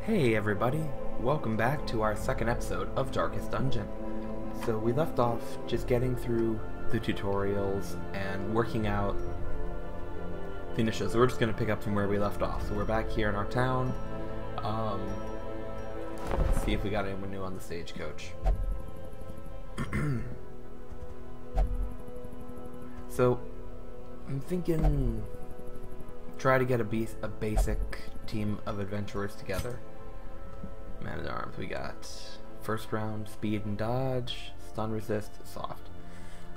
Hey everybody, welcome back to our second episode of Darkest Dungeon. So we left off just getting through the tutorials and working out the initials. So we're just going to pick up from where we left off. So we're back here in our town. Let's see if we got anyone new on the stagecoach. So I'm thinking try to get a basic team of adventurers together. Man-at-Arms, we got first round, speed and dodge, stun resist, soft.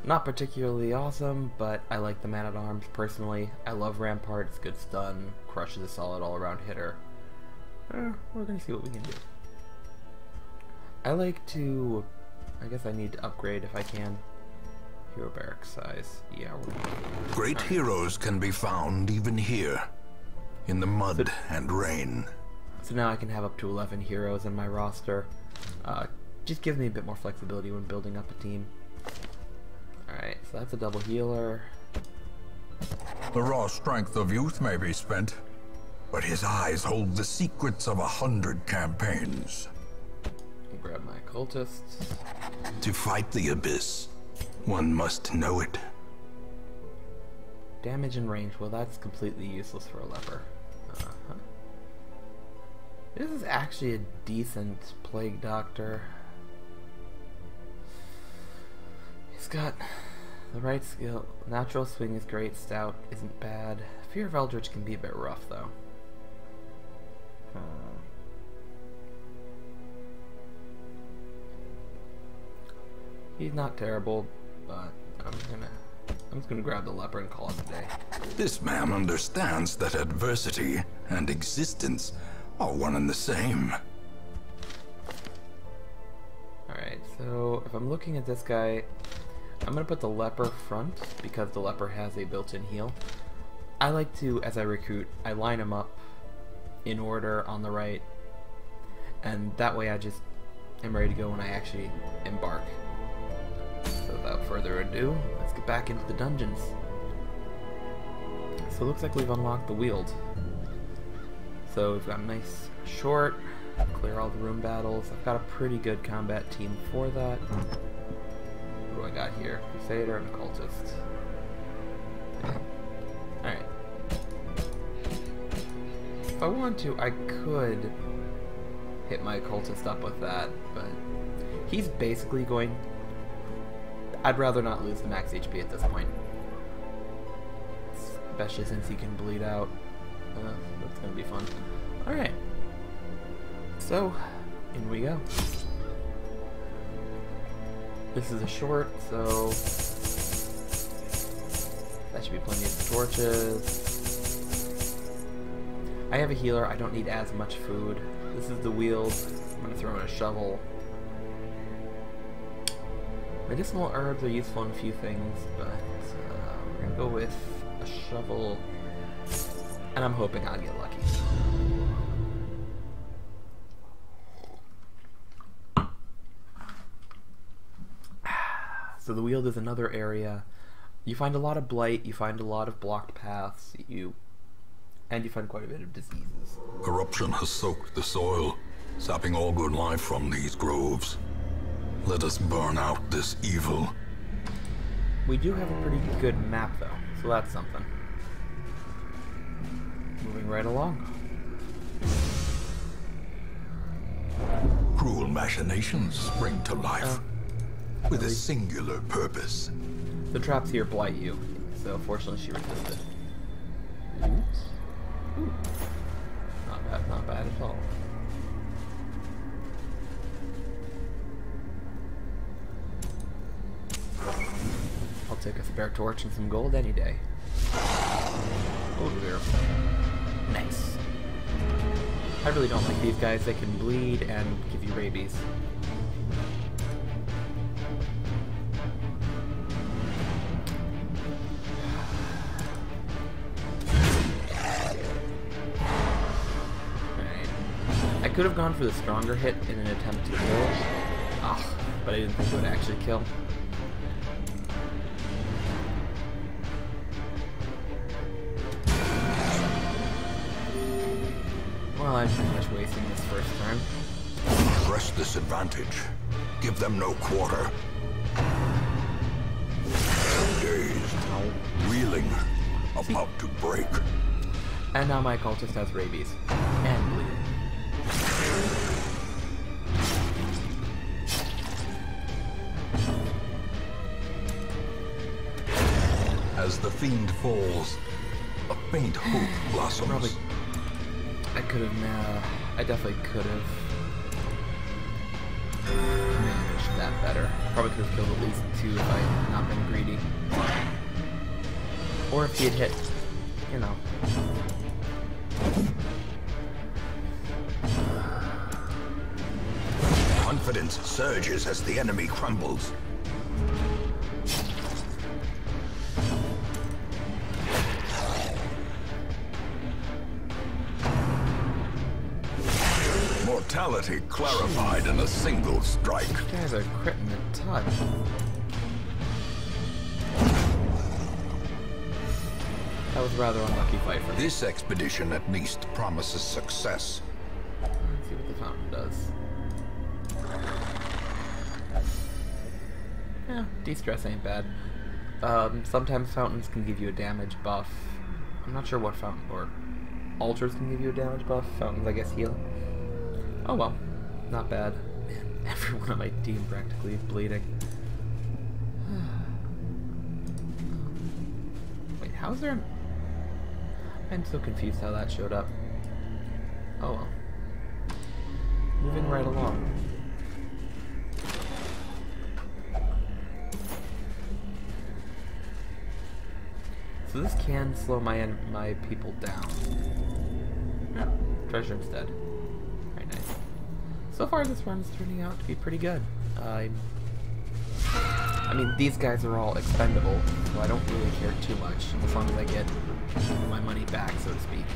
Not particularly awesome, but I like the Man-at-Arms personally. I love Rampart, it's good stun, Crush is a solid all-around hitter. We're gonna see what we can do. I like to, I guess I need to upgrade if I can. Hero barrack size, yeah. Great heroes can be found even here, in the mud and rain. So now I can have up to 11 heroes in my roster. Just gives me a bit more flexibility when building up a team. Alright, so that's a double healer. The raw strength of youth may be spent, but his eyes hold the secrets of 100 campaigns. I'll grab my cultists. To fight the abyss, one must know it. Damage and range, well that's completely useless for a leper. This is actually a decent Plague Doctor. He's got the right skill. Natural swing is great, stout isn't bad. Fear of Eldritch can be a bit rough though. He's not terrible, but I'm just gonna grab the leper and call it a day. This man understands that adversity and existence are one and the same. Alright, so if I'm looking at this guy, I'm gonna put the leper front because the leper has a built-in heal. I like to, as I recruit, I line them up in order on the right, and that way I just am ready to go when I actually embark. So without further ado, let's get back into the dungeons. So it looks like we've unlocked the Weald. So we've got a nice short, clear all the room battles. I've got a pretty good combat team for that. What do I got here? Crusader and Cultist. Okay. Alright. If I want to, I could hit my Cultist up with that, but he's basically going... I'd rather not lose the max HP at this point. Especially since he can bleed out. That's gonna be fun. Alright. So, in we go. This is a short, so that should be plenty of torches. I have a healer, I don't need as much food. This is the Weald. I'm gonna throw in a shovel. Medicinal herbs are useful in a few things, but we're gonna go with a shovel. And I'm hoping I'll get lucky. So the Weald is another area. You find a lot of blight, you find a lot of blocked paths, and you find quite a bit of diseases. Corruption has soaked the soil, sapping all good life from these groves. Let us burn out this evil. We do have a pretty good map though, so that's something. Moving right along. Cruel machinations spring to life with a singular purpose. The traps here blight you, so fortunately she resisted. Oops. Ooh. Not bad at all. I'll take a spare torch and some gold any day. Oh dear. Nice. I really don't like these guys. They can bleed and give you rabies. Alright. I could have gone for the stronger hit in an attempt to kill. But I didn't think it would actually kill. Well, I'm pretty much wasting this first turn. Press this advantage. Give them no quarter. Dazed, reeling, about to break. And now my cultist has rabies. And bleeding. As the fiend falls, a faint hope blossoms. Probably. I could have. I definitely could have managed that better. Probably could have killed at least 2 if I had not been greedy. Or if he had hit, you know. Confidence surges as the enemy crumbles. Mortality clarified in a single strike. You guys are critting a ton. That was a rather unlucky fight for me. This expedition at least promises success. Let's see what the fountain does. Yeah, de-stress ain't bad. Sometimes fountains can give you a damage buff. I'm not sure what fountain, or altars can give you a damage buff. Fountains, I guess, heal. Oh well, not bad. Man, everyone on my team practically is bleeding. Wait, how's there... I'm so confused how that showed up. Oh well. Moving right along. So this can slow my people down. Yeah, treasure instead. Very nice. So far this run's turning out to be pretty good. I mean, these guys are all expendable, so I don't really care too much, as long as I get my money back, so to speak.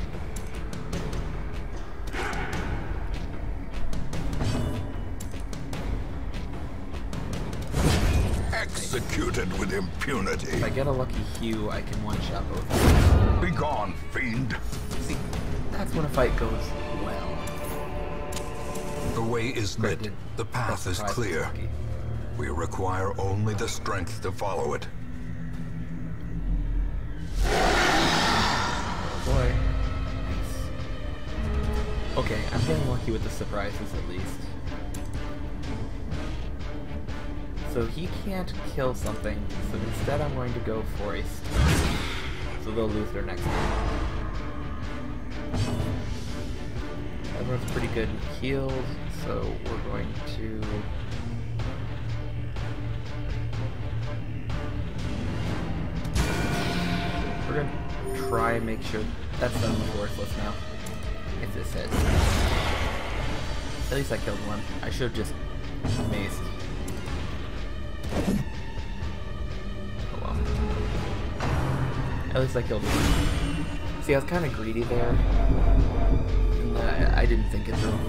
Executed with impunity. If I get a lucky Hue, I can one-shot both. Be gone, fiend. See, that's when a fight goes well. The way is lit. Granted, The path is surprise clear. lucky. We require only the strength to follow it. Oh boy. Nice. Okay, I'm getting lucky with the surprises at least. So he can't kill something, so instead I'm going to go for a stun. So they'll lose their next turn. Everyone's pretty good healed, so we're going to... We're going to try and make sure that's done with worthless now. If this hits. At least I killed one. I should have just maced. Oh well. At least I killed one. See, I was kind of greedy there. And I didn't think it through.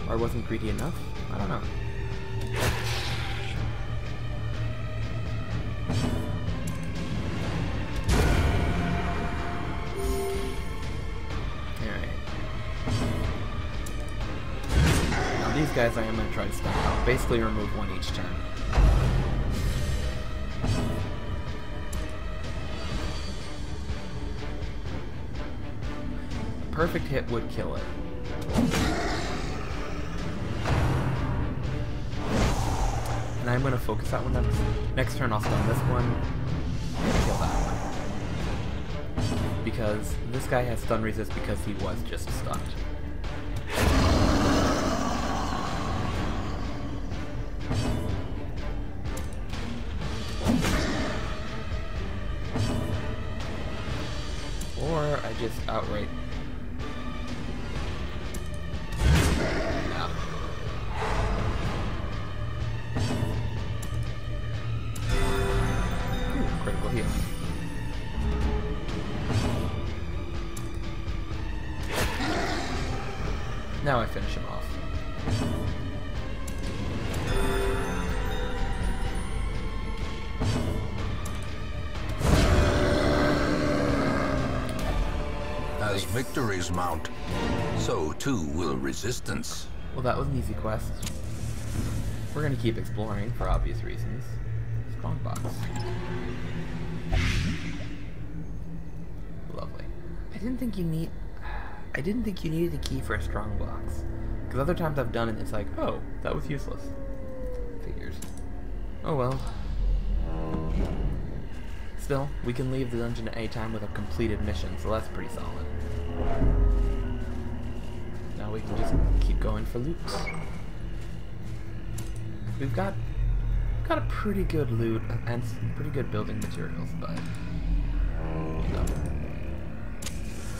Or I wasn't greedy enough? I don't know. These guys I am going to try to stun out. Basically remove one each turn. A perfect hit would kill it. And I'm going to focus that one up. Next turn I'll stun this one and kill that one. Because this guy has stun resist because he was just stunned. Or I just outright... No. Ooh, critical healing. Now I finish him off. As victories mount, so too will resistance. Well, that was an easy quest. We're gonna keep exploring for obvious reasons. Strongbox. Lovely. I didn't think you needed a key for a strongbox. Because other times I've done it, it's like, oh, that was useless. Figures. Oh well. Still, we can leave the dungeon at any time with a completed mission, so that's pretty solid. Now we can just keep going for loot. We've got a pretty good loot and some pretty good building materials, but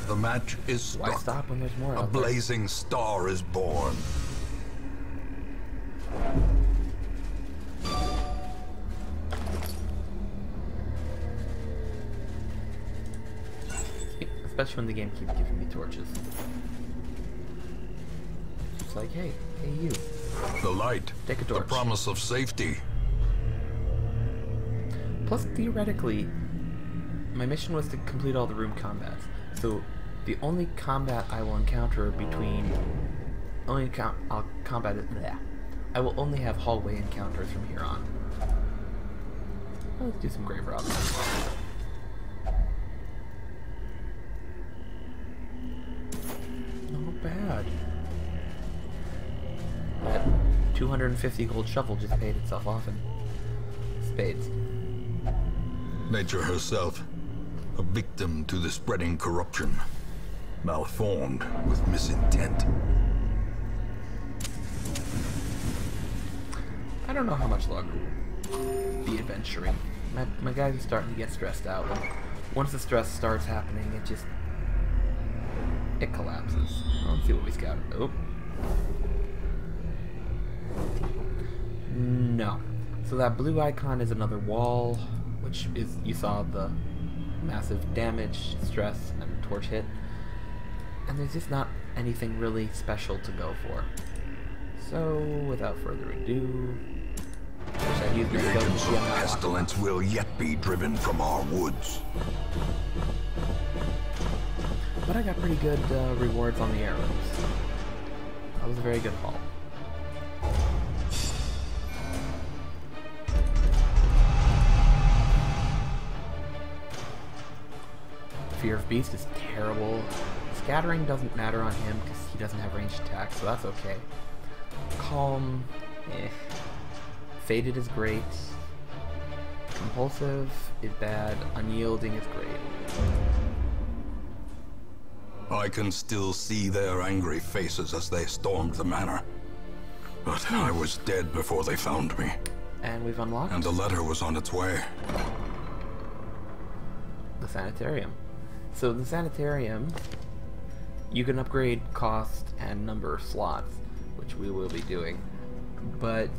the match is stuck. Why stop when there's more? A blazing star is born. Especially when the game keeps giving me torches. It's like, hey you. The light. Take a torch. The promise of safety. Plus, theoretically, my mission was to complete all the room combats. So, the only combat I will encounter I will only have hallway encounters from here on. Let's do some grave robbing. Not bad. That 250 gold shovel just paid itself off in spades. Nature herself, a victim to the spreading corruption, malformed with misintent. I don't know how much longer we'll be adventuring. My guys are starting to get stressed out. Once the stress starts happening, it collapses. Let's see what we scouted. Oh. No. So that blue icon is another wall, which is, you saw the massive damage, stress, and torch hit. And there's just not anything really special to go for. So, without further ado, The agents of pestilence will yet be driven from our woods. But I got pretty good rewards on the arrows. That was a very good haul. Fear of Beast is terrible. Scattering doesn't matter on him because he doesn't have ranged attack, so that's okay. Calm, eh. Faded is great. Compulsive is bad. Unyielding is great. I can still see their angry faces as they stormed the manor. But I was dead before they found me. And we've unlocked? And the letter was on its way. The Sanitarium. So the Sanitarium, you can upgrade cost and number of slots, which we will be doing. But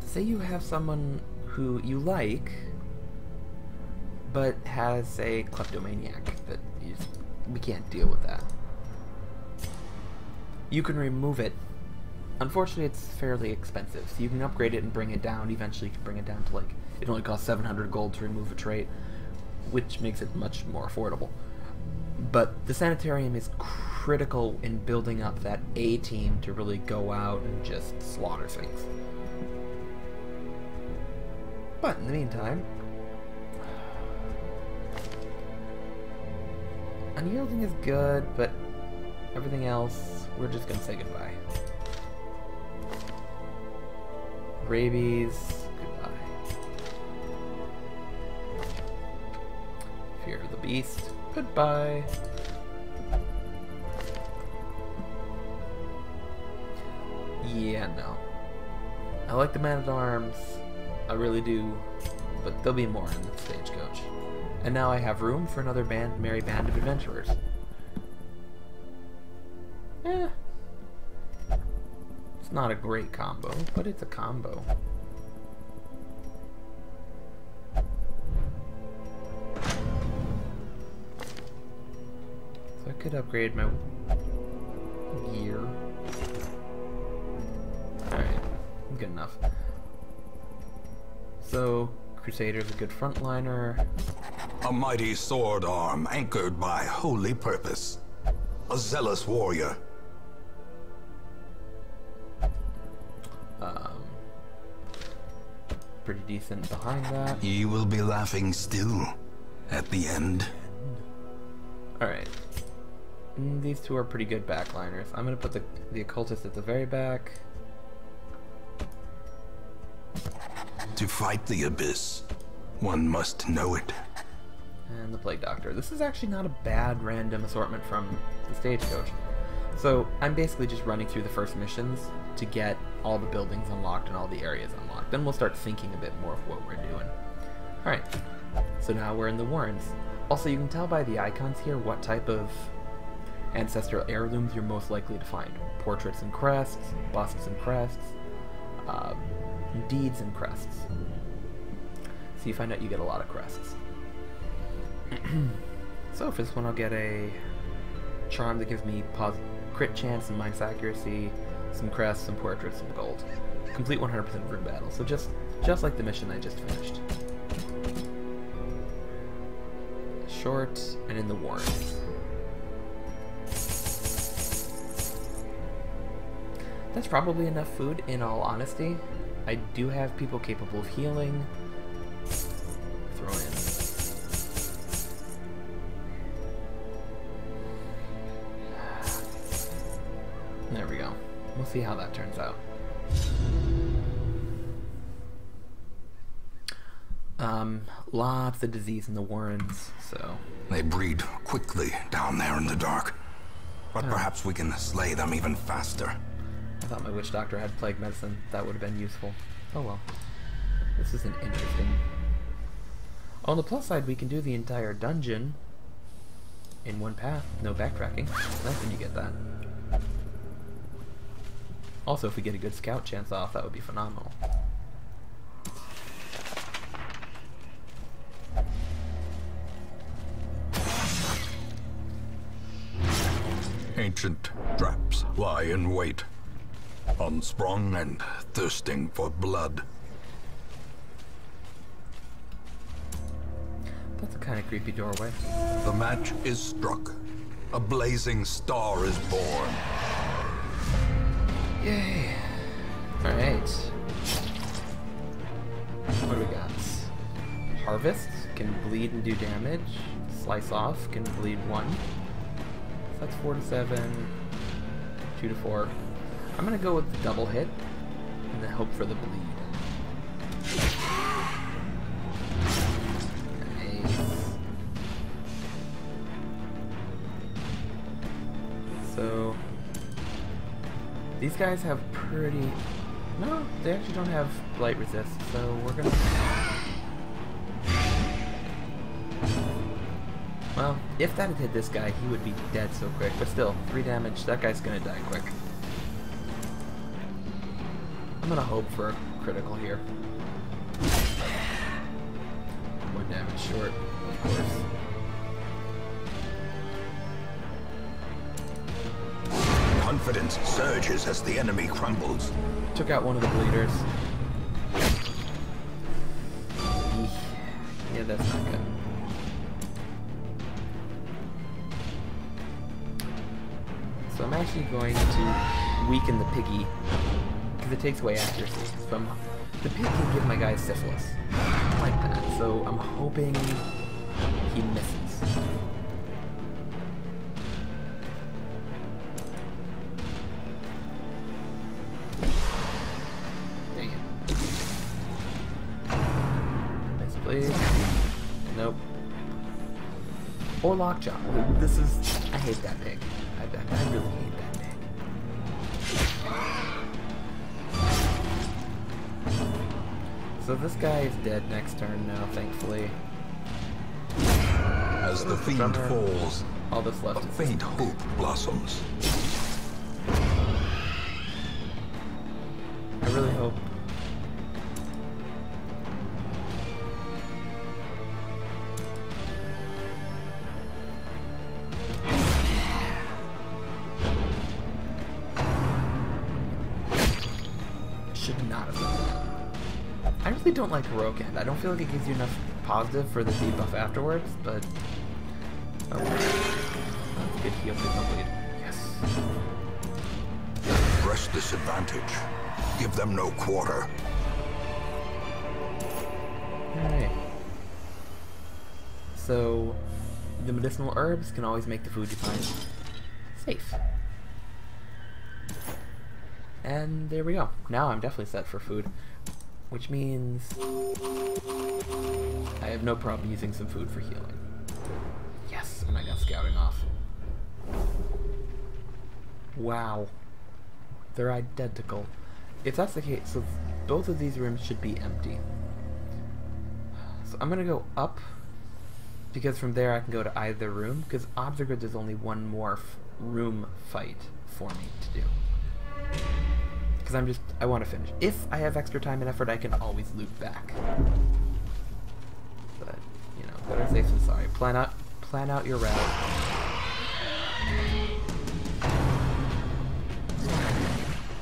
say you have someone who you like, but has a kleptomaniac that we can't deal with that. You can remove it. Unfortunately, it's fairly expensive, so you can upgrade it and bring it down. Eventually, you can bring it down to, like, it only costs 700 gold to remove a trait, which makes it much more affordable. But the Sanitarium is critical in building up that A-team to really go out and just slaughter things. But in the meantime, Unyielding is good, but everything else, we're just gonna say goodbye. Rabies, goodbye. Fear of the Beast, goodbye. Yeah, no. I like the Man-at-Arms, I really do, but there'll be more in the Stagecoach. And now I have room for another merry band of adventurers. It's not a great combo, but it's a combo. So I could upgrade my gear. Alright, good enough. So, Crusader's a good frontliner. A mighty sword arm anchored by holy purpose. a zealous warrior. Pretty decent behind that. He will be laughing still at the end. Alright. These two are pretty good backliners. I'm going to put the occultist at the very back. To fight the abyss, one must know it. And the Plague Doctor. This is actually not a bad random assortment from the Stagecoach. So I'm basically just running through the first missions to get all the buildings unlocked and all the areas unlocked. Then we'll start thinking a bit more of what we're doing. Alright, so now we're in the Warrens. Also, you can tell by the icons here what type of ancestral heirlooms you're most likely to find. Portraits and crests, busts and crests, deeds and crests. So you find out you get a lot of crests. So for this one I'll get a charm that gives me crit chance, some minus accuracy, some crests, some portraits, some gold. Complete 100% room battle, so just like the mission I just finished. Short and in the Warrens. That's probably enough food, in all honesty. I do have people capable of healing. Throw in. There we go. We'll see how that turns out. Lots of disease in the Warrens, so... They breed quickly down there in the dark. But perhaps we can slay them even faster. I thought my witch doctor had plague medicine. That would have been useful. Oh well. This isn't interesting. On the plus side, we can do the entire dungeon in one path. No backtracking. Nice when you get that. Also, if we get a good scout chance off, that would be phenomenal. Ancient traps lie in wait, unsprung and thirsting for blood. That's a kind of creepy doorway. The match is struck. A blazing star is born. Yay! Alright. What do we got? Harvest can bleed and do damage. Slice off can bleed 1. So that's 4 to 7. 2 to 4. I'm gonna go with the double hit and then hope for the bleed. Nice. So these guys have pretty... No, they actually don't have blight resist, so we're gonna... Well, if that had hit this guy, he would be dead so quick, but still, 3 damage, that guy's gonna die quick. I'm gonna hope for a critical here. 1 damage short, of course. Confidence surges as the enemy crumbles. Took out one of the bleeders. Yeah, that's not good. So I'm actually going to weaken the piggy, because it takes away accuracy. So the pig can give my guy syphilis. I like that, so I'm hoping he misses. Dang it. Nice please. Nope. Or lockjaw. This is... I hate that pig. I really hate that pig. So this guy is dead next turn now, thankfully. As the fiend falls, all that's left a is faint hope blossoms. I really hope. Should not have done that. I really don't like Heroic End. I don't feel like it gives you enough positive for the debuff afterwards, but... Oh, that's good heal, please don't bleed. Press this advantage. Give them no quarter. Alright. So, the medicinal herbs can always make the food you find safe. And there we go. Now I'm definitely set for food. Which means I have no problem using some food for healing. Yes, and I got scouting off. Wow. They're identical. If that's the case, so both of these rooms should be empty. So I'm gonna go up, because from there I can go to either room, because Obsergood there's only one more room fight for me to do. Because I want to finish. If I have extra time and effort, I can always loop back. But, you know, better safe than sorry. Plan out your route.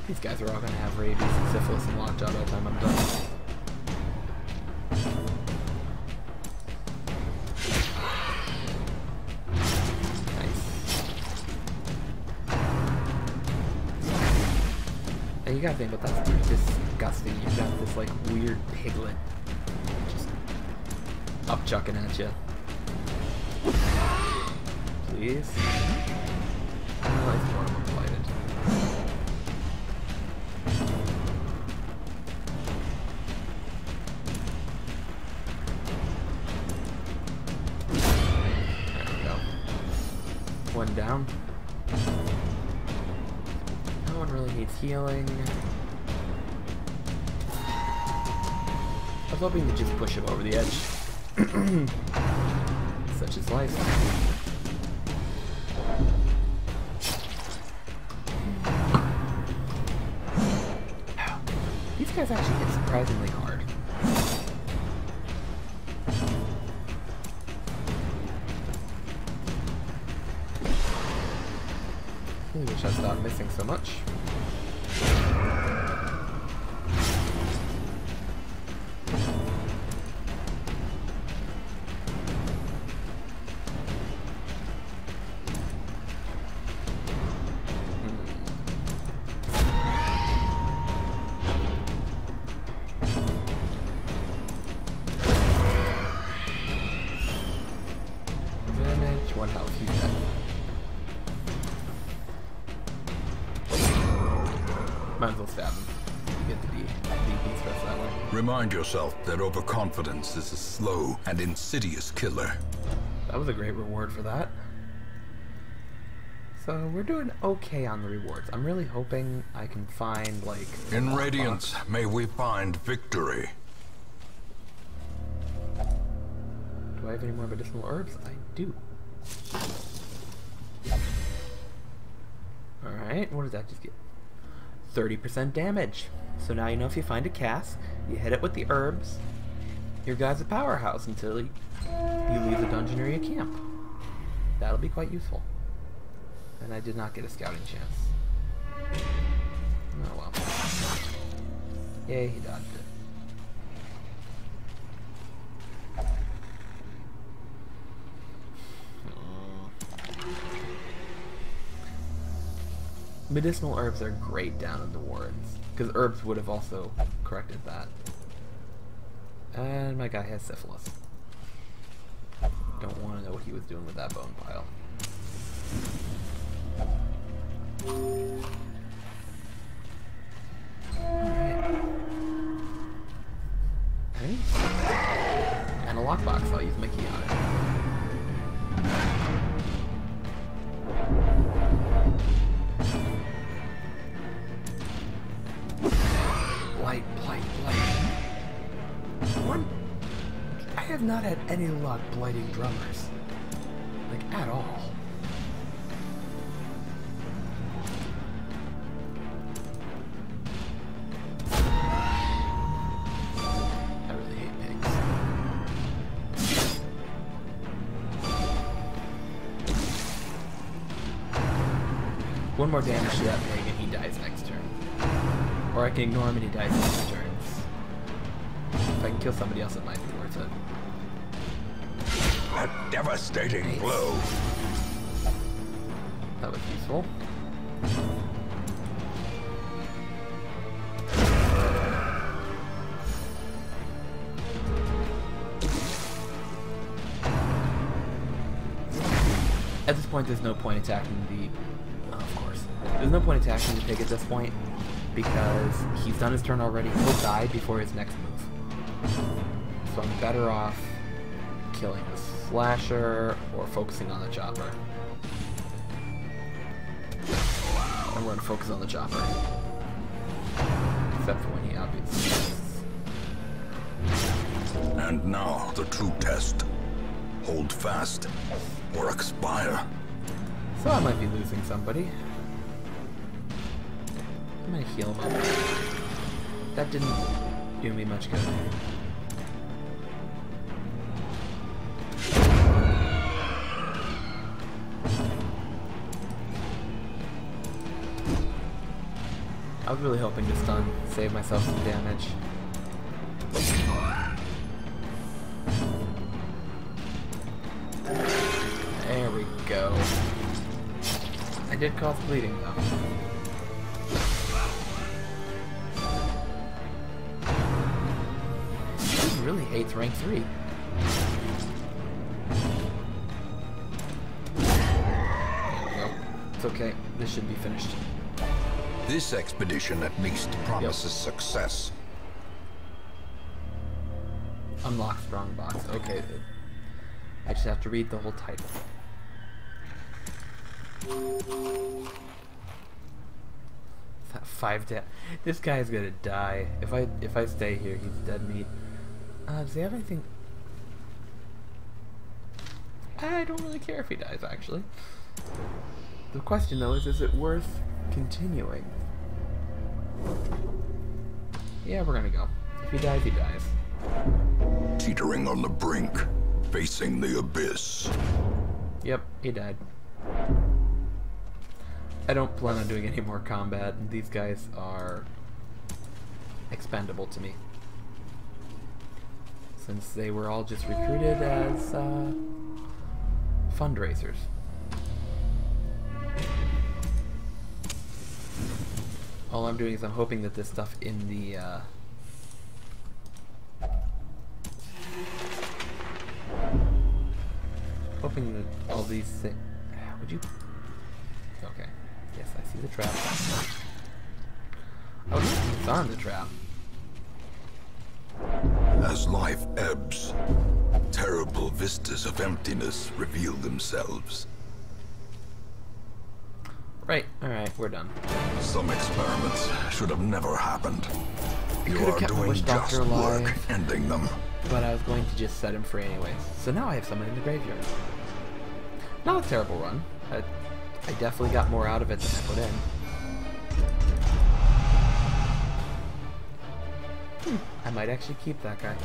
These guys are all gonna have rabies and syphilis and lockjaw by the time I'm done. You gotta think about that's disgusting. You've got this like weird piglet just up-chucking at you. Please. Oh, it's more blighted. There we go. One down. No one really needs healing. I was hoping to just push him over the edge. Such is life. These guys actually hit surprisingly hard. I wish I'd stop missing so much. Damage, 1 health, he's dead. Might as well stab him. Get the DP stress that way. Remind yourself that overconfidence is a slow and insidious killer. That was a great reward for that. So we're doing okay on the rewards. I'm really hoping I can find like... In Radiance, may we find victory. Do I have any more medicinal herbs? I do. Alright, what does that just get? 30% damage. So now you know if you find a cask, you hit it with the herbs, your guy's a powerhouse until you leave the dungeon or your camp. That'll be quite useful. And I did not get a scouting chance. Oh well. Yay, he dodged it. Medicinal herbs are great down in the wards, because herbs would have also corrected that. And my guy has syphilis. Don't want to know what he was doing with that bone pile. Alright. And a lockbox, I'll use my key on it. Blight. One, I have not had any luck blighting drummers. Like, at all. I really hate pigs. One more damage to that pig and he dies next turn. Or I can ignore him and he dies next turns. If I can kill somebody else, it might be worth it. A devastating blow. That was useful. At this point, there's no point attacking the... Oh, of course. There's no point attacking the pig at this point, because he's done his turn already. He'll die before his next move. So I'm better off killing the slasher or focusing on the chopper. And we're going to focus on the chopper. Except for when he obviously... And now, the true test. Hold fast, or expire. So I might be losing somebody. I'm gonna heal him up. That didn't do me much good. I was really hoping to stun, save myself some damage. There we go. I did cause bleeding though. He really hates rank 3. There we go. It's okay. This should be finished. This expedition at least promises success. Unlock strong box. Okay. I just have to read the whole title. That 5 death. This guy's gonna die. If I stay here, he's dead meat. Does he have anything? I don't really care if he dies, actually. The question though is it worth continuing? Yeah, we're gonna go. If he dies, he dies. Teetering on the brink, facing the abyss. Yep, he died. I don't plan on doing any more combat. These guys are expendable to me, since they were all just recruited as fundraisers. All I'm doing is I'm hoping that this stuff in the hoping that all these things... Would you... Okay. Yes, I see the trap. Oh, it's on the trap. As life ebbs, terrible vistas of emptiness reveal themselves. Right, alright, we're done. Some experiments should have never happened. You could've are kept my doing Witch just Doctor alive. work ending them. But I was going to just set him free anyways. So now I have someone in the graveyard. Not a terrible run. I definitely got more out of it than I put in. I might actually keep that guy.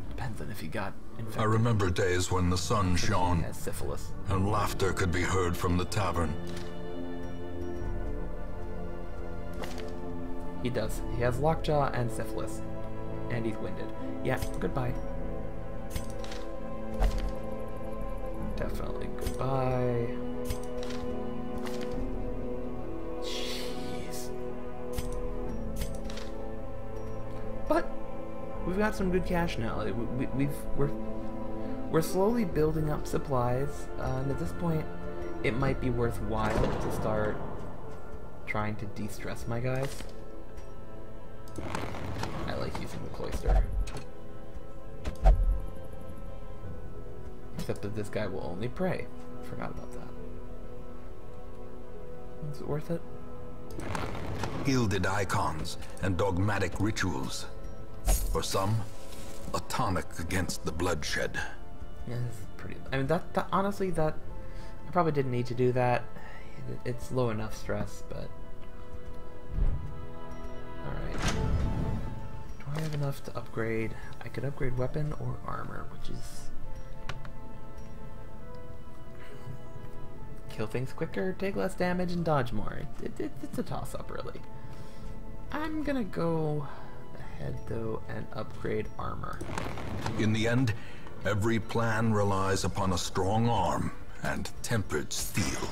Depends on if he got infected. I remember days when the sun shone He has syphilis. and laughter could be heard from the tavern. He does. He has lockjaw and syphilis. And he's winded. Yeah, goodbye. Definitely goodbye. Jeez. But we've got some good cash now. We're slowly building up supplies, and at this point, it might be worthwhile to start trying to de-stress my guys. I like using the cloister. Except that this guy will only pray. Forgot about that. Is it worth it? Gilded icons and dogmatic rituals. For some, a tonic against the bloodshed. Yeah, this is pretty... I mean, that honestly, I probably didn't need to do that. It's low enough stress, but... Alright. Do I have enough to upgrade? I could upgrade weapon or armor, which is... Kill things quicker, take less damage, and dodge more. It's a toss-up, really. I'm gonna go ahead, though, and upgrade armor. In the end, every plan relies upon a strong arm and tempered steel.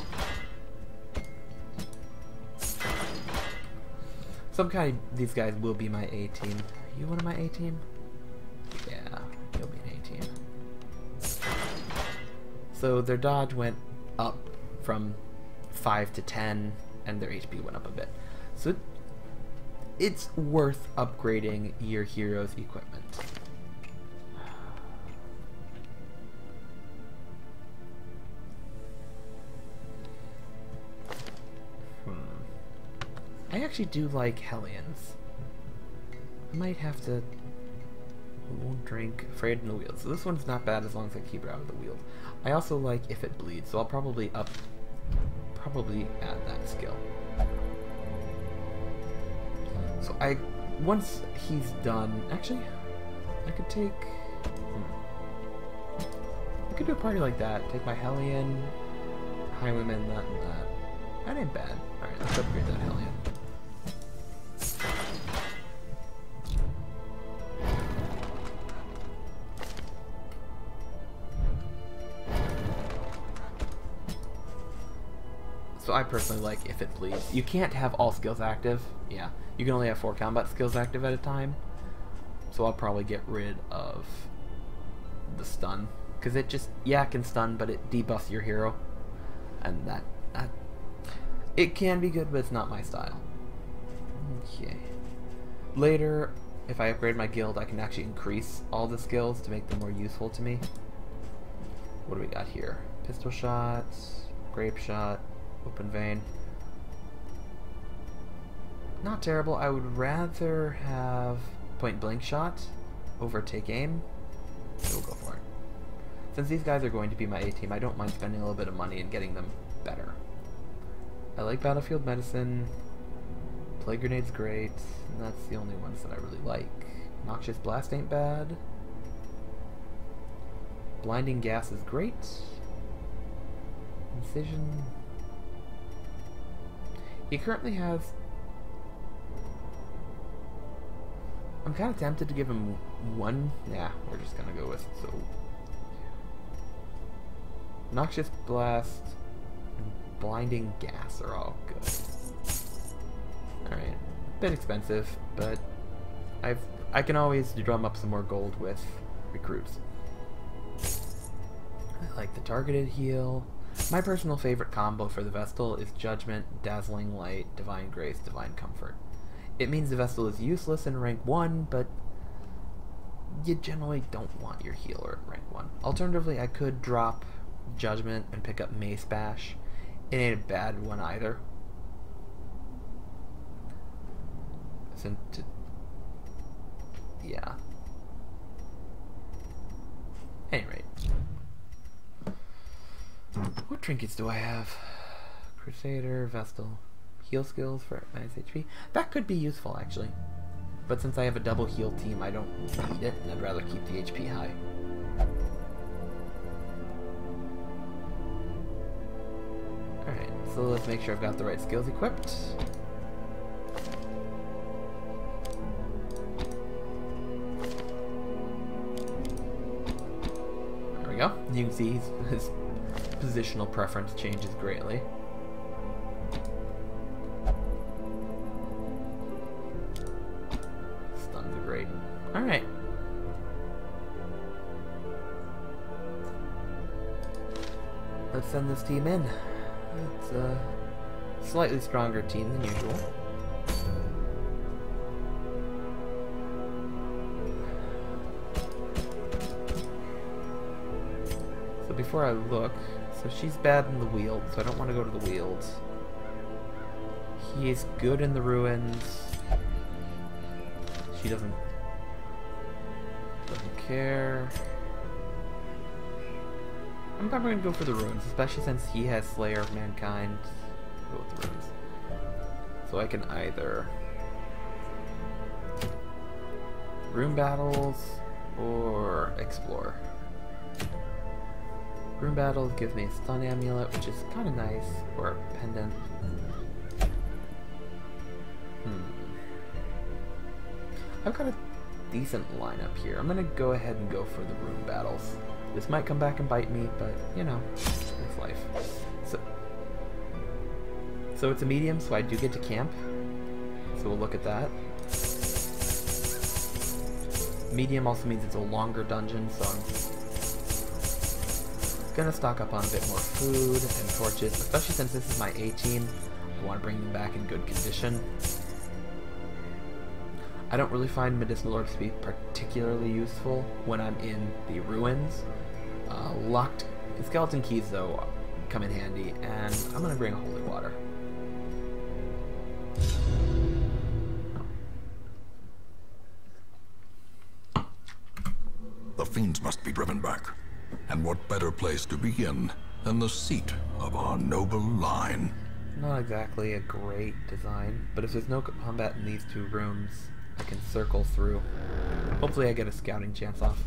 Some kind of these guys will be my A team. Are you one of my A team? Yeah, you'll be an A team. Also, their dodge went up from 5 to 10, and their HP went up a bit. So it's worth upgrading your hero's equipment. I actually do like Hellions. I might have to... Won't drink. Afraid in the Wield. So this one's not bad as long as I keep her out of the Wield. I also like If It Bleeds, so I'll probably add that skill. So once he's done, actually, I could take... I could do a party like that. Take my Hellion, Highwayman, that and that. That ain't bad. Alright, let's upgrade that Hellion. So I personally like If It Bleeds. You can't have all skills active. Yeah, you can only have 4 combat skills active at a time. So I'll probably get rid of the stun. Because it just, yeah, it can stun, but it debuffs your hero. And that it can be good, but it's not my style. Okay. Later, if I upgrade my guild, I can actually increase all the skills to make them more useful to me. What do we got here? Pistol shot, grape shot, open vein. Not terrible. I would rather have point blank shot over take aim. So we'll go for it. Since these guys are going to be my A team, I don't mind spending a little bit of money and getting them better. I like Battlefield Medicine. Plague Grenade's great. And that's the only ones that I really like. Noxious Blast ain't bad. Blinding Gas is great. Incision. He currently has... I'm kind of tempted to give him one. Yeah, we're just gonna go with so. Noxious Blast and Blinding Gas are all good. Alright. Bit expensive, but I can always drum up some more gold with recruits. I like the targeted heal. My personal favorite combo for the Vestal is Judgment, Dazzling Light, Divine Grace, Divine Comfort. It means the Vestal is useless in rank 1, but you generally don't want your healer at rank 1. Alternatively, I could drop Judgment and pick up Mace Bash. It ain't a bad one either. Yeah. Any rate. What trinkets do I have? Crusader, Vestal, heal skills for minus HP. That could be useful actually. But since I have a double heal team, I don't need it, and I'd rather keep the HP high. Alright, so let's make sure I've got the right skills equipped. There we go. You can see his positional preference changes greatly. Stuns are great. Alright. Let's send this team in. It's a slightly stronger team than usual. So before I look, so she's bad in the Wield, so I don't want to go to the Wield. He is good in the Ruins. She doesn't care. I'm probably going to go for the Ruins, especially since he has Slayer of Mankind. Go with the Ruins. So I can either Rune Battles or Explore. Rune Battles gives me a Stun Amulet, which is kind of nice, or a Pendant. I've got a decent lineup here. I'm going to go ahead and go for the Rune Battles. This might come back and bite me, but, you know, it's life. So it's a medium, so I do get to camp. So we'll look at that. Medium also means it's a longer dungeon, so Gonna stock up on a bit more food and torches, especially since this is my A team. I want to bring them back in good condition. I don't really find medicinal herbs to be particularly useful when I'm in the ruins. Locked skeleton keys, though, come in handy, and I'm gonna bring a holy water. The fiends must be driven back. And what better place to begin than the seat of our noble line? Not exactly a great design, but if there's no combat in these two rooms, I can circle through. Hopefully I get a scouting chance off.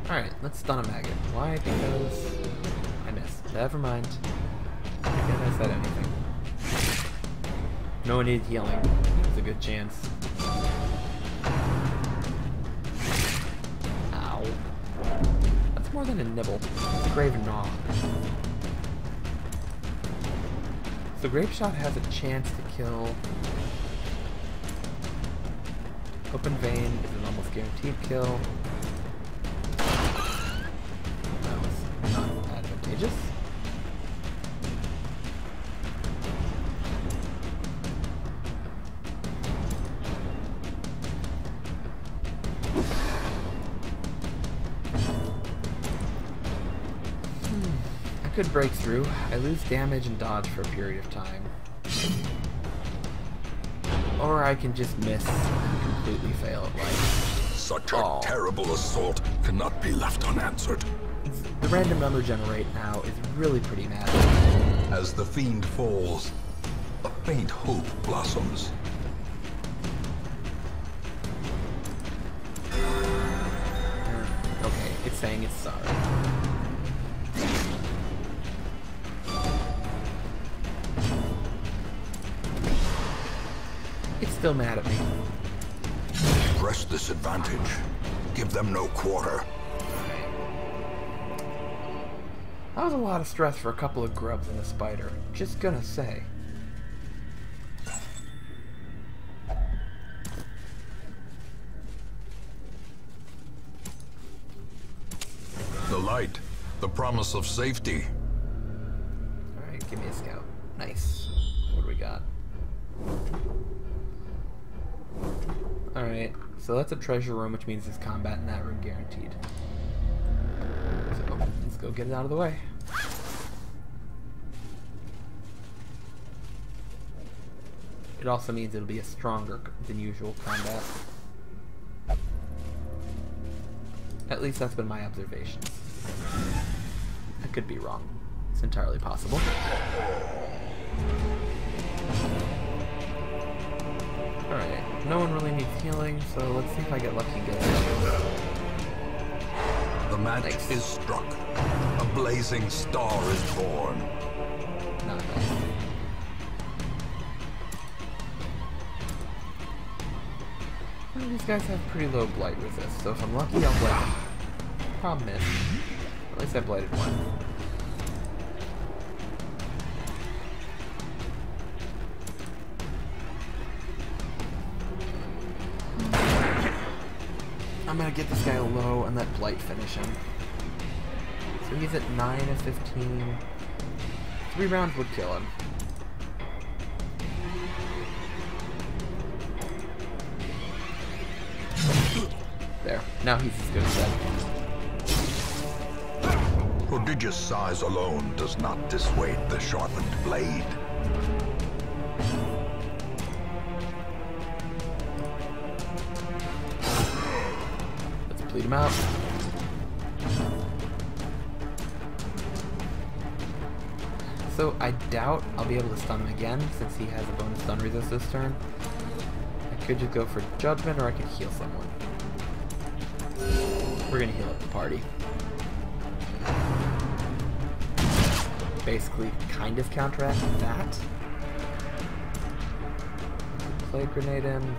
Alright, let's stun a maggot. Why? Because I missed. Never mind. Again, I said anything. No one needed healing. There's a good chance. Ow. That's more than a nibble. It's a grave gnaw. So Grape Shot has a chance to kill. Open Vein is an almost guaranteed kill. That was not advantageous. I could break through. I lose damage and dodge for a period of time. Or I can just miss and completely fail at life. Such a terrible assault cannot be left unanswered. The random number generate now is really pretty mad. As the fiend falls, a faint hope blossoms. Okay, it's saying it's sorry. It's still mad at me. Press this advantage. Give them no quarter. That was a lot of stress for a couple of grubs and a spider. Just gonna say. The light, the promise of safety. Alright, give me a scout. Nice. What do we got? Alright, so that's a treasure room, which means there's combat in that room guaranteed. So, let's go get it out of the way. It also means it'll be a stronger than usual combat. At least that's been my observations. I could be wrong. It's entirely possible. Alright, no one really needs healing, so let's see if I get lucky and get it. The match is struck. A blazing star is born. Not nice. Well, these guys have pretty low blight resist, so if I'm lucky, I'll blight them. Problem is, at least I blighted one. I'm gonna get this guy low and let blight finish him. So he's at 9 of 15. 3 rounds would kill him. There. Now he's as good as dead. Prodigious size alone does not dissuade the sharpened blade. Let's bleed him out. So I doubt I'll be able to stun him again since he has a bonus stun resist this turn. I could just go for judgment or I could heal someone. We're gonna heal up the party. Basically, kind of counteract that. Plague grenade him.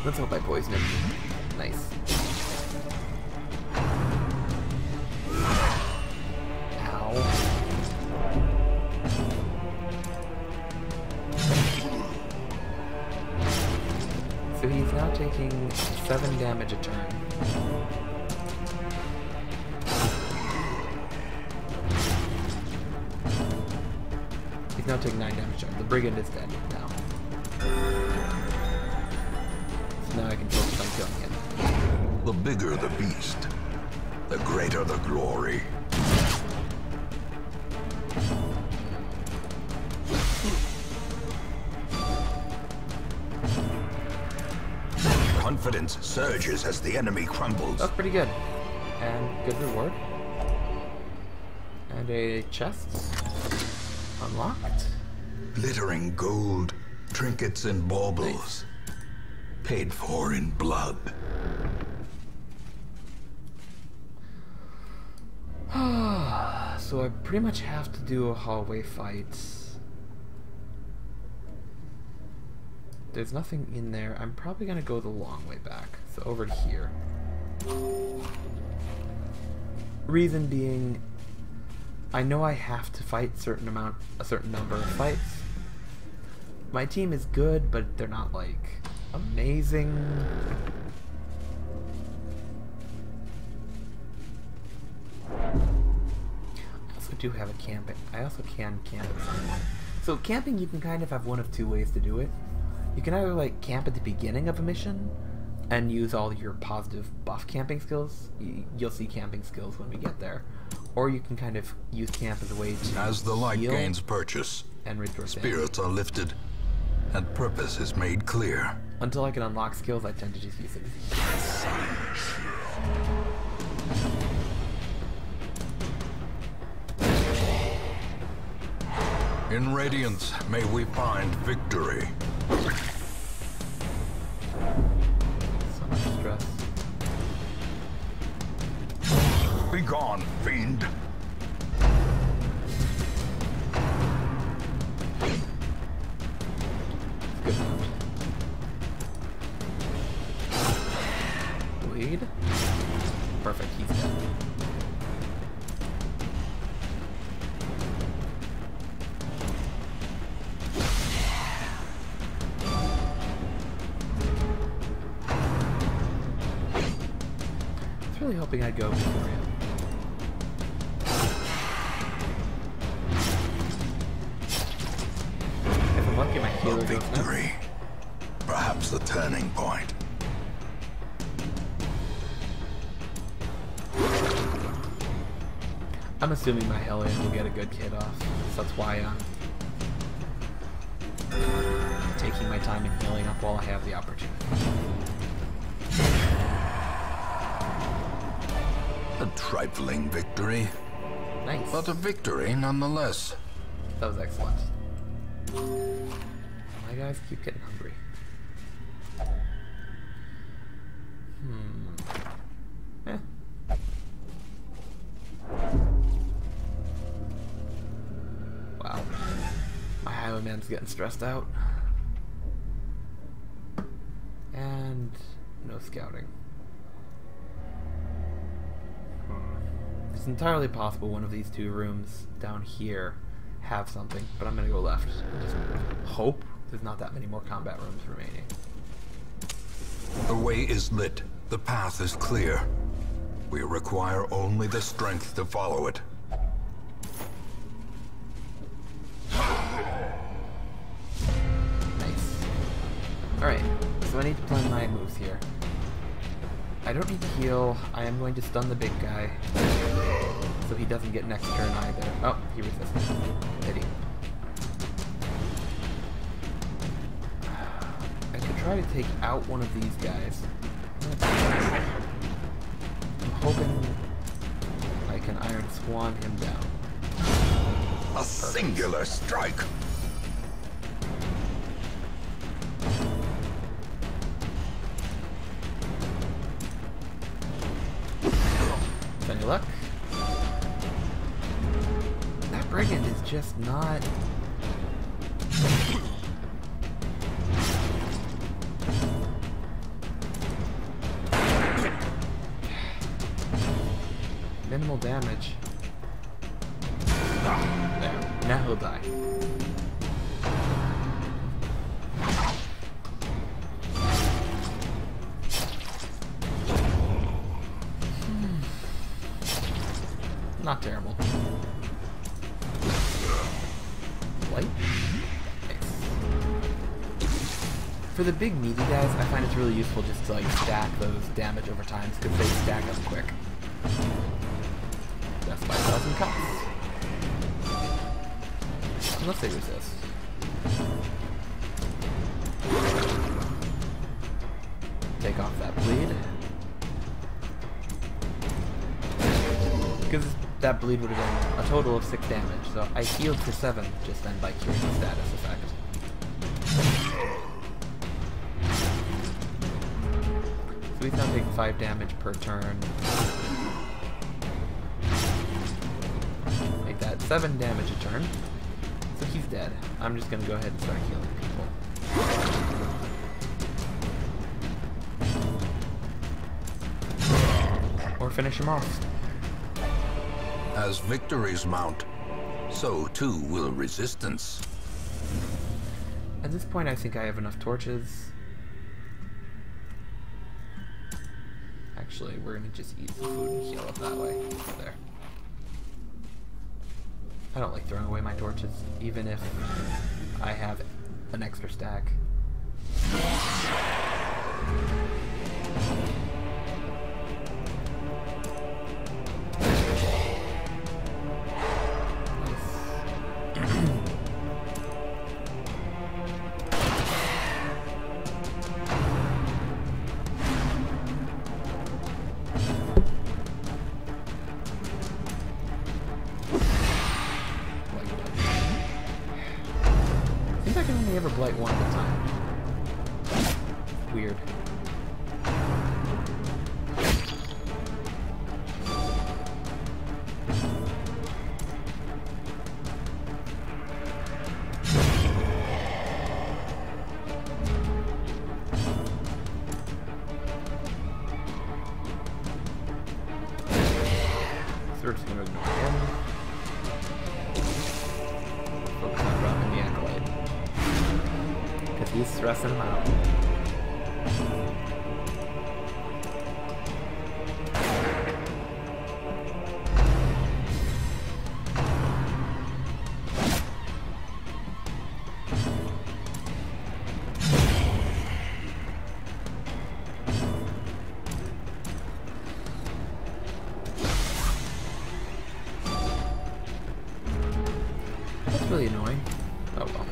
Let's hope I poison him. Nice. Ow. So he's now taking 7 damage a turn. He's now taking 9 damage a turn. The Brigand is dead now. So now I can focus on killing him. The bigger the beast, the greater the glory. Confidence surges as the enemy crumbles. That's pretty good. And good reward. And a chest. Unlocked. Glittering gold, trinkets and baubles. Paid for in blood. So I pretty much have to do a hallway fight. There's nothing in there. I'm probably gonna go the long way back. So over to here. Reason being, I know I have to fight a certain number of fights. My team is good, but they're not like amazing. I also do have a camping. I also can camp at some point. So camping, you can kind of have one of 2 ways to do it. You can either like camp at the beginning of a mission and use all your positive buff camping skills. You'll see camping skills when we get there. Or you can kind of use camp as a way to As the light heal gains purchase, and restore spirits are lifted, and purpose is made clear. Until I can unlock skills, I tend to just use it as In Radiance, may we find victory. so much stress. Begone, fiend! Good round. Bleed. Perfect, he's dead. I was really hoping I'd go before him. If I'm lucky, my A healer goes next. victory. Perhaps the turning point. I'm assuming my Hellion will get a good hit off, so that's why I'm taking my time and healing up while I have the opportunity. A trifling victory, Nice. but a victory nonetheless. That was excellent. My guys keep getting hungry. Eh. Wow. My Highwayman's getting stressed out. And no scouting. It's entirely possible one of these 2 rooms down here have something, but I'm gonna go left and just hope there's not that many more combat rooms remaining. The way is lit. The path is clear. We require only the strength to follow it. Nice. Alright, so I need to plan my moves here. I don't need to heal. I am going to stun the big guy, so he doesn't get next turn either. Oh, he resisted. Idiot. I could try to take out one of these guys. I'm hoping I can Iron Swan him down. A singular strike. Any luck? That Brigand is just not... Minimal damage. There. Now he'll die. Not terrible. Light? Nice. For the big meaty guys, I find it's really useful just to like stack those damage over time because they stack up quick. That's by 1,000 costs. Unless they resist. Take off that bleed. Because that bleed would have been a total of 6 damage, so I healed for 7 just then by curing the status effect. So he's now taking 5 damage per turn. Make that 7 damage a turn. So he's dead. I'm just gonna go ahead and start healing people. Or finish him off. As victories mount, so too will resistance. At this point, I think I have enough torches. Actually, we're gonna just eat the food and heal up that way. There. I don't like throwing away my torches, even if I have an extra stack. I can only ever blight one at a time. Weird. So we're just gonna ignore him. Focus on dropping the acolyte. Because he's stressing him out. That's really annoying. Oh well.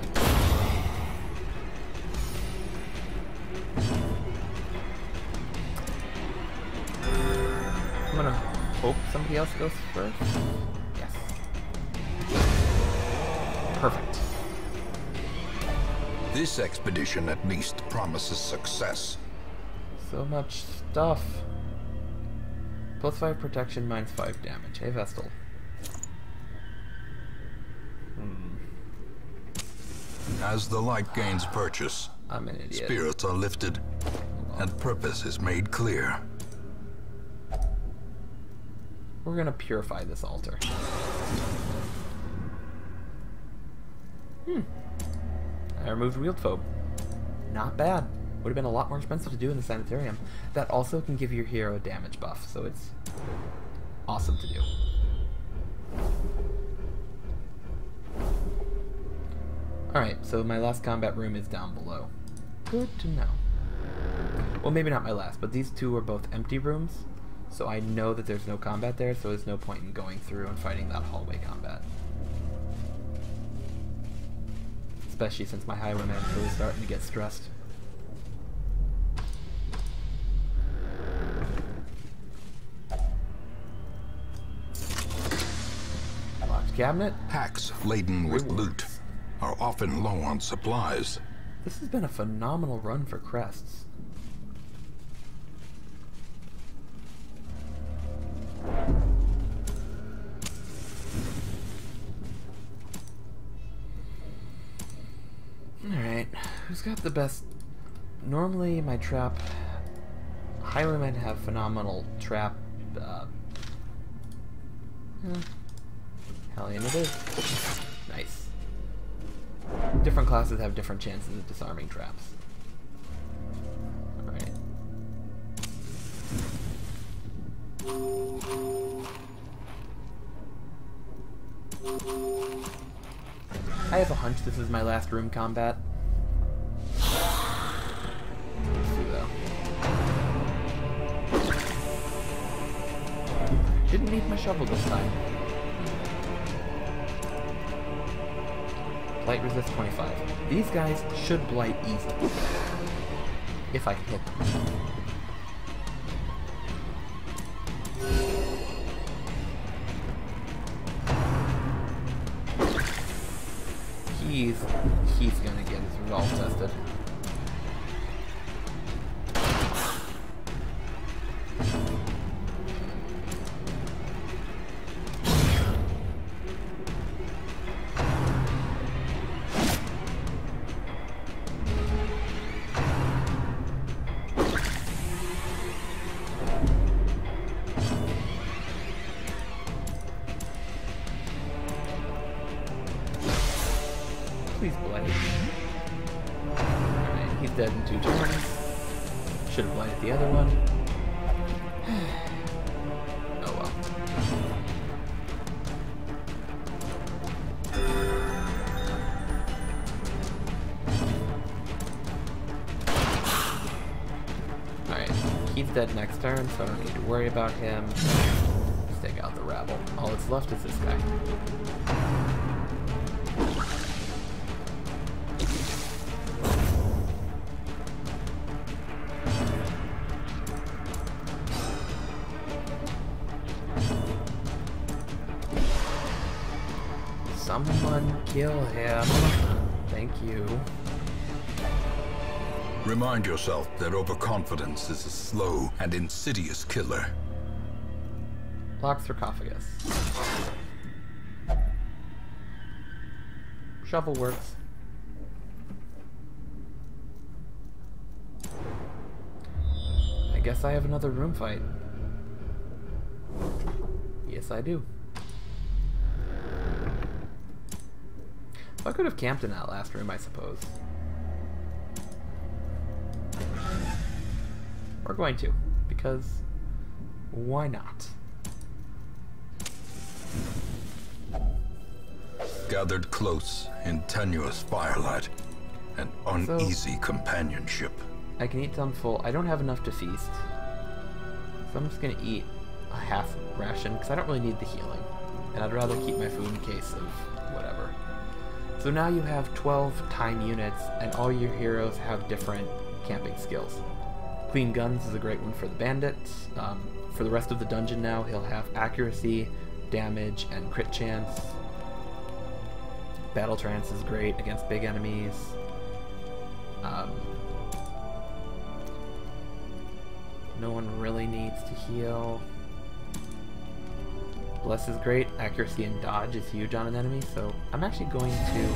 I'm gonna hope somebody else goes first. Yes. Perfect. This expedition at least promises success. So much stuff. Plus 5 protection, minus 5 damage. Hey, Vestal. As the light gains purchase, I'm an idiot. spirits are lifted, and purpose is made clear. We're gonna purify this altar. I removed Wield Phobe. Not bad. Would have been a lot more expensive to do in the Sanitarium. That also can give your hero a damage buff, so it's awesome to do. Alright, so my last combat room is down below. Good to know. Well, maybe not my last, but these two are both empty rooms, so I know that there's no combat there, so there's no point in going through and fighting that hallway combat. Especially since my Highwayman's really starting to get stressed. Locked cabinet. Packs laden with loot are often low on supplies. This has been a phenomenal run for crests. Alright, who's got the best? Normally my trap... Highwaymen have phenomenal trap... Hellion it is. Nice. Different classes have different chances of disarming traps. Alright. hunch this is my last room combat. Let's see though. Didn't need my shovel this time. Blight resist 25. These guys should blight easily. If I can hit them. He's gonna get his resolve tested. Please blight. Alright, he's dead in 2 turns. Should have blighted the other one. Oh well. Alright, he's dead next turn, so I don't need to worry about him. Let's take out the rabble. All that's left is this guy. Someone kill him. Thank you. Remind yourself that overconfidence is a slow and insidious killer. Locked sarcophagus. Shovel works. I guess I have another room fight. Yes, I do. I could have camped in that last room, I suppose. We're going to, because why not? Gathered close in tenuous firelight and uneasy companionship. I can eat till I'm full. I don't have enough to feast. So I'm just gonna eat a half ration, because I don't really need the healing. And I'd rather keep my food in case of whatever. So now you have 12 time units, and all your heroes have different camping skills. Clean Guns is a great one for the bandit. For the rest of the dungeon now, he'll have accuracy, damage, and crit chance. Battle Trance is great against big enemies. No one really needs to heal. Bless is great. Accuracy and dodge is huge on an enemy, so I'm actually going to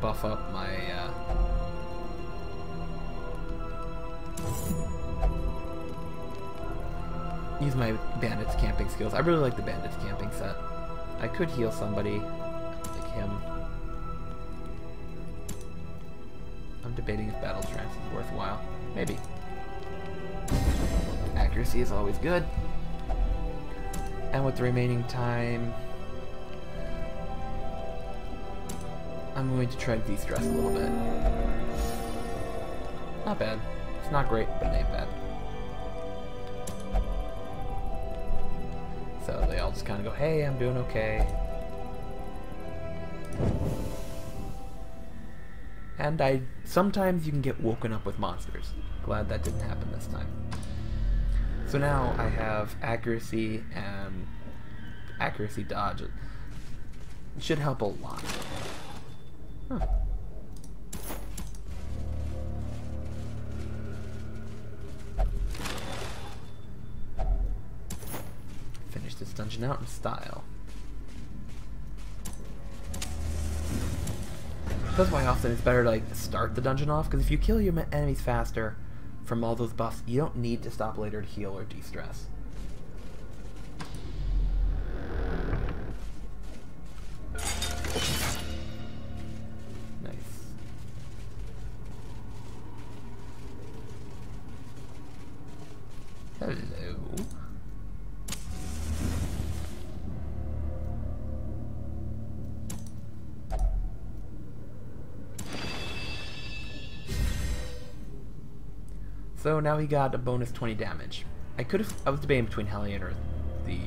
buff up my use my bandit's camping skills. I really like the bandit's camping set. I could heal somebody like him. I'm debating if Battle Trance is worthwhile. Maybe. Accuracy is always good. And with the remaining time, I'm going to try to de-stress a little bit. Not bad. It's not great, but it ain't bad. So they all just kind of go, hey, I'm doing okay. And sometimes you can get woken up with monsters. Glad that didn't happen this time. So now I have accuracy and accuracy dodge. It should help a lot. Huh. Finish this dungeon out in style. That's why often it's better to like start the dungeon off, because if you kill your enemies faster from all those buffs, you don't need to stop later to heal or de-stress. Nice. Hello. So now he got a bonus 20 damage. I was debating between Hellion or the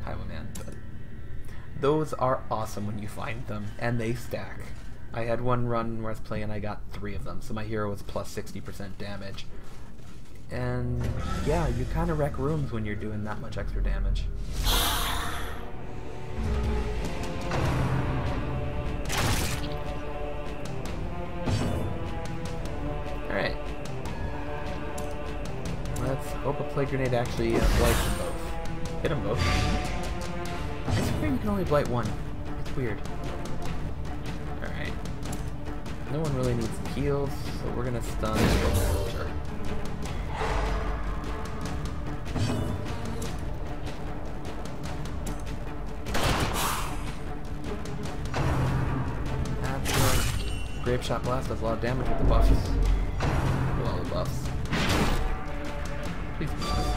Highwayman, but those are awesome when you find them, and they stack. I had one run where I was playing and I got 3 of them, so my hero was plus 60% damage. And yeah, you kind of wreck rooms when you're doing that much extra damage. Alright. Let's hope a Plague Grenade actually blights them both. Hit them both. I swear you can only blight one. It's weird. Alright. No one really needs heals, so we're gonna stun the soldier. Grape Shot Blast does a lot of damage with the buffs. With all the buffs. Please be nice.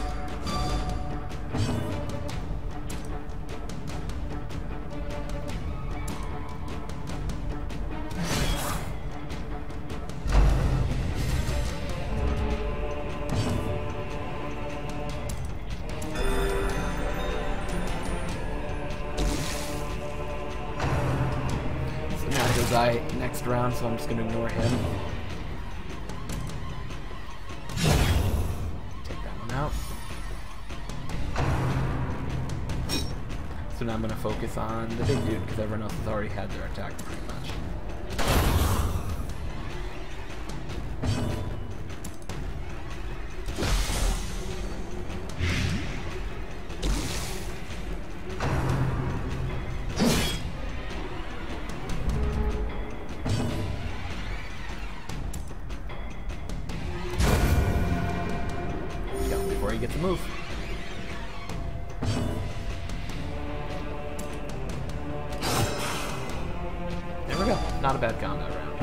Die next round, so I'm just going to ignore him. Take that one out. So now I'm going to focus on the big dude, because everyone else has already had their attack pretty much. Before he gets a move. There we go. Not a bad combat round.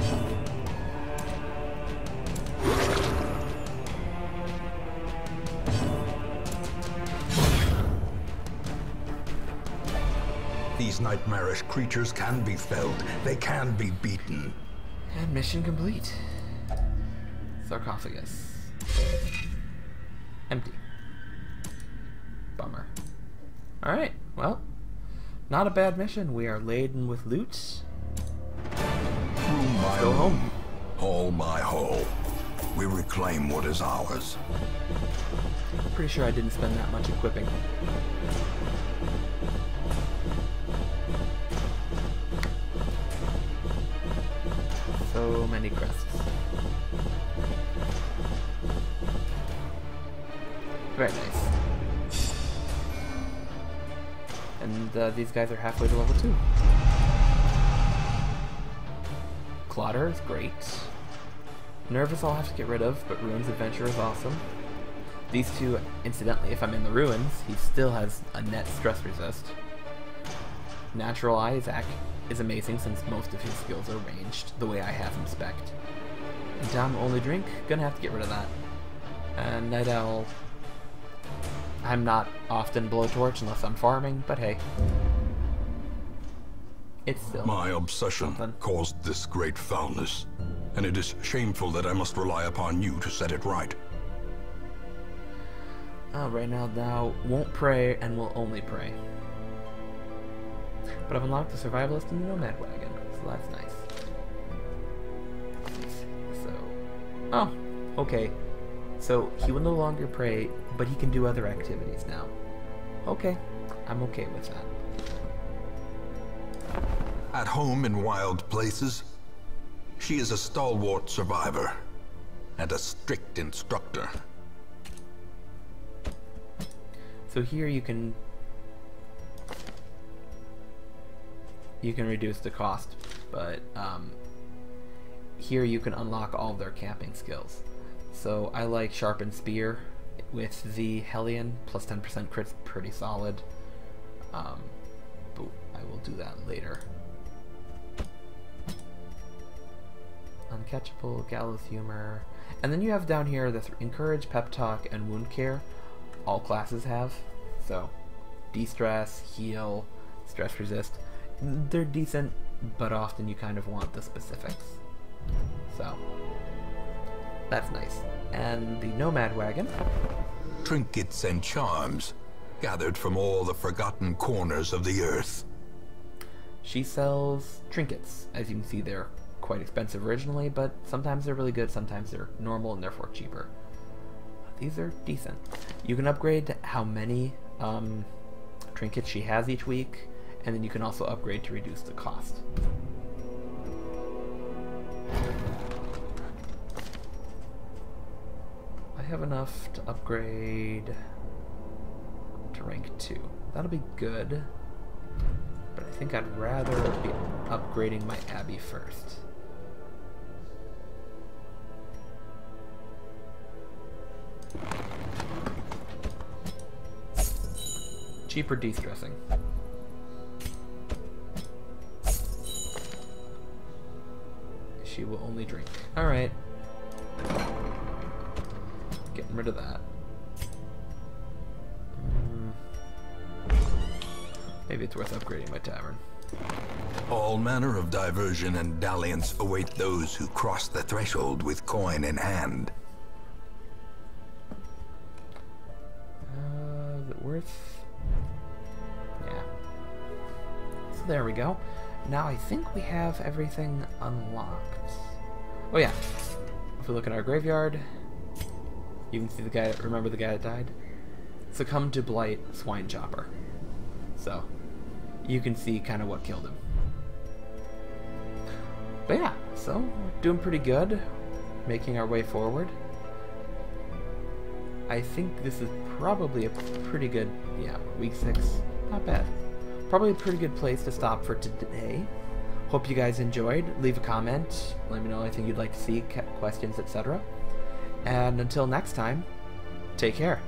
These nightmarish creatures can be felled. They can be beaten. And mission complete. Sarcophagus. Empty. Bummer. Alright, well, not a bad mission. We are laden with loot. Let's go home. Haul my haul. We reclaim what is ours. Pretty sure I didn't spend that much equipping. So many crests. Very nice. And these guys are halfway to level 2. Clotter is great. Nervous I'll have to get rid of, but Ruins Adventure is awesome. These two, incidentally, if I'm in the Ruins, he still has a net stress resist. Natural Eye is amazing since most of his skills are ranged, the way I have him spec'd. And Down Only Drink, gonna have to get rid of that. And Night Owl, I'm not often Blowtorch unless I'm farming, but hey. It's still my obsession something. Caused this great foulness, and it is shameful that I must rely upon you to set it right. Right now, won't pray and will only pray. But I've unlocked the Survivalist and the Nomad Wagon, so that's nice. So, oh, okay. So he will no longer pray, but he can do other activities now. Okay, I'm okay with that. At home in wild places, she is a stalwart survivor and a strict instructor. So here you can reduce the cost, but here you can unlock all of their camping skills. So I like Sharpened Spear with the Hellion, plus 10% crit's pretty solid. But I will do that later. Uncatchable, Gallows Humor. And then you have down here the Encourage, Pep Talk, and Wound Care. All classes have. So, De-stress, Heal, Stress Resist. They're decent, but often you kind of want the specifics. So, That's nice. And the Nomad Wagon. Trinkets and charms, gathered from all the forgotten corners of the earth. She sells trinkets. As you can see, they're quite expensive originally, but sometimes they're really good, sometimes they're normal and therefore cheaper. These are decent. You can upgrade to how many trinkets she has each week, and then you can also upgrade to reduce the cost. I have enough to upgrade to rank 2. That'll be good, but I think I'd rather be upgrading my Abbey first. Cheaper de-stressing. She will only drink. Alright. Getting rid of that. Maybe it's worth upgrading my tavern. All manner of diversion and dalliance await those who cross the threshold with coin in hand. Is it worth... Yeah. So there we go. Now I think we have everything unlocked. Oh yeah. If we look in our graveyard, you can see the guy, remember the guy that died? Succumbed to Blight, Swine Chopper. So, you can see kind of what killed him. But yeah, so we're doing pretty good, making our way forward. I think this is probably a pretty good, yeah, week 6, not bad. Probably a pretty good place to stop for today. Hope you guys enjoyed. Leave a comment, let me know anything you'd like to see, questions, etc. And until next time, take care.